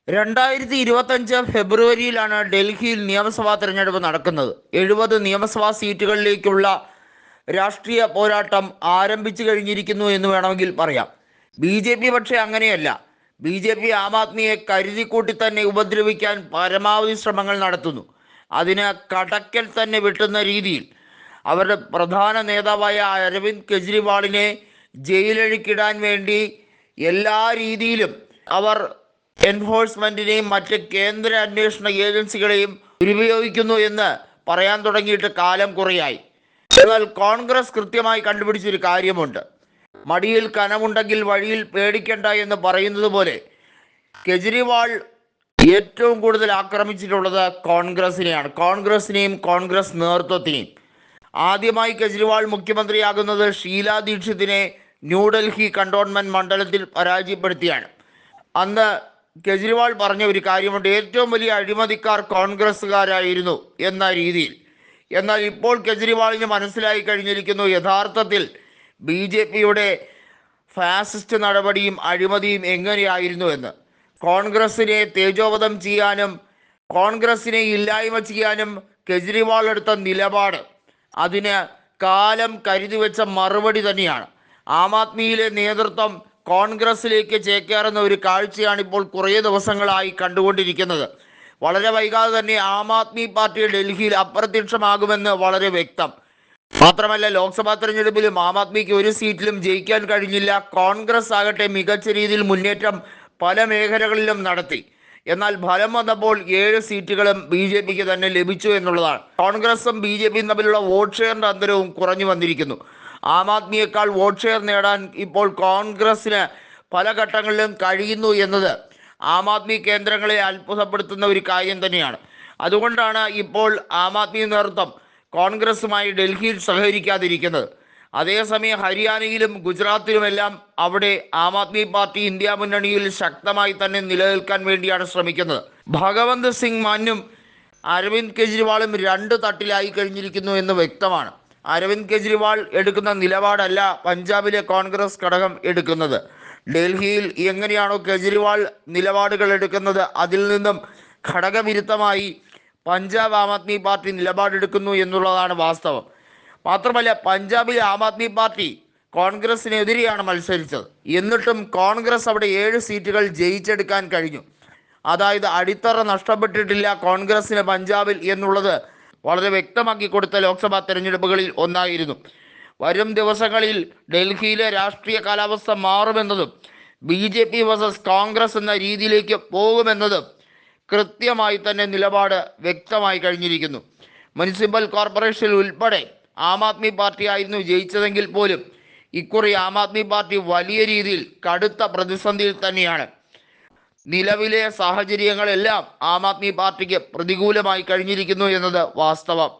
2025 ഫെബ്രുവരിയിലാണ് ഡൽഹിയിൽ നിയമസഭാ തെരഞ്ഞെടുപ്പ് നടക്കുന്നത്. 70 നിയമസഭാ സീറ്റുകളിലേക്കുള്ള രാഷ്ട്രീയ പോരാട്ടം ആരംഭിച്ചു കഴിഞ്ഞിരിക്കുന്നു എന്ന് വേണമെങ്കിൽ പറയാം. BJP പക്ഷേ അങ്ങനെയല്ല. BJP ആം ആദ്മിയെ കരുതിക്കൂട്ടി തന്നെ ഉപദ്രവിക്കാൻ പരമാവധി ശ്രമങ്ങൾ നടത്തുന്നു. അതിന് കടക്കൽ തന്നെ വെട്ടുന്ന രീതിയിൽ അവരുടെ പ്രധാന നേതാവായ അരവിന്ദ് കെജ്രിവാളിനെ ജയിലഴിക്കിടാൻ വേണ്ടി എല്ലാ രീതിയിലും അവർ എൻഫോഴ്സ്മെന്റിനെയും മറ്റ് കേന്ദ്ര അന്വേഷണ ഏജൻസികളെയും ദുരുപയോഗിക്കുന്നു എന്ന് പറയാൻ തുടങ്ങിയിട്ട് കാലം കുറയായി. എന്നാൽ കോൺഗ്രസ് കൃത്യമായി കണ്ടുപിടിച്ചൊരു കാര്യമുണ്ട്. മടിയിൽ കനമുണ്ടെങ്കിൽ വഴിയിൽ പേടിക്കണ്ട എന്ന് പറയുന്നത് പോലെ കെജ്രിവാൾ ഏറ്റവും കൂടുതൽ ആക്രമിച്ചിട്ടുള്ളത് കോൺഗ്രസിനെയും കോൺഗ്രസ് നേതൃത്വത്തിനെയും. ആദ്യമായി കെജ്രിവാൾ മുഖ്യമന്ത്രിയാകുന്നത് ഷീലാ ദീക്ഷിതിനെ ന്യൂഡൽഹി കണ്ടോൺമെന്റ് മണ്ഡലത്തിൽ പരാജയപ്പെടുത്തിയാണ്. അന്ന് കെജ്രിവാൾ പറഞ്ഞ ഒരു കാര്യമുണ്ട്, ഏറ്റവും വലിയ അഴിമതിക്കാർ കോൺഗ്രസ്സുകാരായിരുന്നു എന്ന രീതിയിൽ. എന്നാൽ ഇപ്പോൾ കെജ്രിവാളിന് മനസ്സിലായി കഴിഞ്ഞിരിക്കുന്നു യഥാർത്ഥത്തിൽ BJPയുടെ ഫാസിസ്റ്റ് നടപടിയും അഴിമതിയും എങ്ങനെയായിരുന്നു എന്ന്. കോൺഗ്രസിനെ തേജോവധം ചെയ്യാനും കോൺഗ്രസിനെ ഇല്ലായ്മ ചെയ്യാനും കെജ്രിവാൾ എടുത്ത നിലപാട് അതിന് കാലം കരുതി വെച്ച മറുപടി തന്നെയാണ്. ആം ആദ്മിയിലെ നേതൃത്വം കോൺഗ്രസിലേക്ക് ചേക്കേറുന്ന ഒരു കാഴ്ചയാണ് ഇപ്പോൾ കുറേ ദിവസങ്ങളായി കണ്ടുകൊണ്ടിരിക്കുന്നത്. വളരെ വൈകാതെ തന്നെ ആം ആദ്മി പാർട്ടി ഡൽഹിയിൽ അപ്രത്യക്ഷമാകുമെന്ന് വളരെ വ്യക്തം. മാത്രമല്ല, ലോക്സഭാ തെരഞ്ഞെടുപ്പിലും ആം ആദ്മിക്ക് ഒരു സീറ്റിലും ജയിക്കാൻ കഴിഞ്ഞില്ല. കോൺഗ്രസ് ആകട്ടെ മികച്ച രീതിയിൽ മുന്നേറ്റം പല മേഖലകളിലും നടത്തി. എന്നാൽ ഫലം വന്നപ്പോൾ 7 സീറ്റുകളും BJPക്ക് തന്നെ ലഭിച്ചു എന്നുള്ളതാണ്. കോൺഗ്രസും BJPയും തമ്മിലുള്ള വോട്ട് ഷെയറിന്റെ അന്തരവും കുറഞ്ഞു വന്നിരിക്കുന്നു. ആം ആദ്മിയേക്കാൾ വോട്ട് ഷെയർ നേടാൻ ഇപ്പോൾ കോൺഗ്രസിന് പല ഘട്ടങ്ങളിലും കഴിയുന്നു എന്നത് ആം ആദ്മി കേന്ദ്രങ്ങളെ അത്ഭുതപ്പെടുത്തുന്ന ഒരു കാര്യം തന്നെയാണ്. അതുകൊണ്ടാണ് ഇപ്പോൾ ആം ആദ്മി നേതൃത്വം കോൺഗ്രസുമായി ഡൽഹിയിൽ സഹകരിക്കാതിരിക്കുന്നത്. അതേസമയം ഹരിയാനയിലും ഗുജറാത്തിലുമെല്ലാം അവിടെ ആം ആദ്മി പാർട്ടി ഇന്ത്യ മുന്നണിയിൽ ശക്തമായി തന്നെ നിലനിൽക്കാൻ വേണ്ടിയാണ് ശ്രമിക്കുന്നത്. ഭഗവന്ത് സിംഗ് മാനും അരവിന്ദ് കെജ്രിവാളും 2 തട്ടിലായി കഴിഞ്ഞിരിക്കുന്നു എന്ന് വ്യക്തമാണ്. അരവിന്ദ് കെജ്രിവാൾ എടുക്കുന്ന നിലപാടല്ല പഞ്ചാബിലെ കോൺഗ്രസ് ഘടകം എടുക്കുന്നത്. ഡൽഹിയിൽ എങ്ങനെയാണോ കെജ്രിവാൾ നിലപാടുകൾ എടുക്കുന്നത് അതിൽ നിന്നും ഘടകവിരുദ്ധമായി പഞ്ചാബ് ആം ആദ്മി പാർട്ടി നിലപാടെടുക്കുന്നു എന്നുള്ളതാണ് വാസ്തവം. മാത്രമല്ല, പഞ്ചാബിലെ ആം ആദ്മി പാർട്ടി കോൺഗ്രസിനെതിരെയാണ് മത്സരിച്ചത്. എന്നിട്ടും കോൺഗ്രസ് അവിടെ 7 സീറ്റുകൾ ജയിച്ചെടുക്കാൻ കഴിഞ്ഞു. അതായത് അടിത്തറ നഷ്ടപ്പെട്ടിട്ടില്ല കോൺഗ്രസിന് പഞ്ചാബിൽ എന്നുള്ളത് വളരെ വ്യക്തമാക്കി കൊടുത്ത ലോക്സഭാ തെരഞ്ഞെടുപ്പുകളിൽ ഒന്നായിരുന്നു. വരും ദിവസങ്ങളിൽ ഡൽഹിയിലെ രാഷ്ട്രീയ കാലാവസ്ഥ മാറുമെന്നതും BJP വേഴ്സസ് കോൺഗ്രസ് എന്ന രീതിയിലേക്ക് പോകുമെന്നതും കൃത്യമായി തന്നെ നിലപാട് വ്യക്തമായി കഴിഞ്ഞിരിക്കുന്നു. മുനിസിപ്പൽ കോർപ്പറേഷനിൽ ഉൾപ്പെടെ ആം ആദ്മി പാർട്ടി ആയിരുന്നു ജയിച്ചതെങ്കിൽ പോലും ഇക്കുറി ആം ആദ്മി പാർട്ടി വലിയ രീതിയിൽ കടുത്ത പ്രതിസന്ധിയിൽ തന്നെയാണ്. നിലവിലെ സാഹചര്യങ്ങളെല്ലാം ആം ആദ്മി പാർട്ടിക്ക് പ്രതികൂലമായി കഴിഞ്ഞിരിക്കുന്നു എന്നത് വാസ്തവം.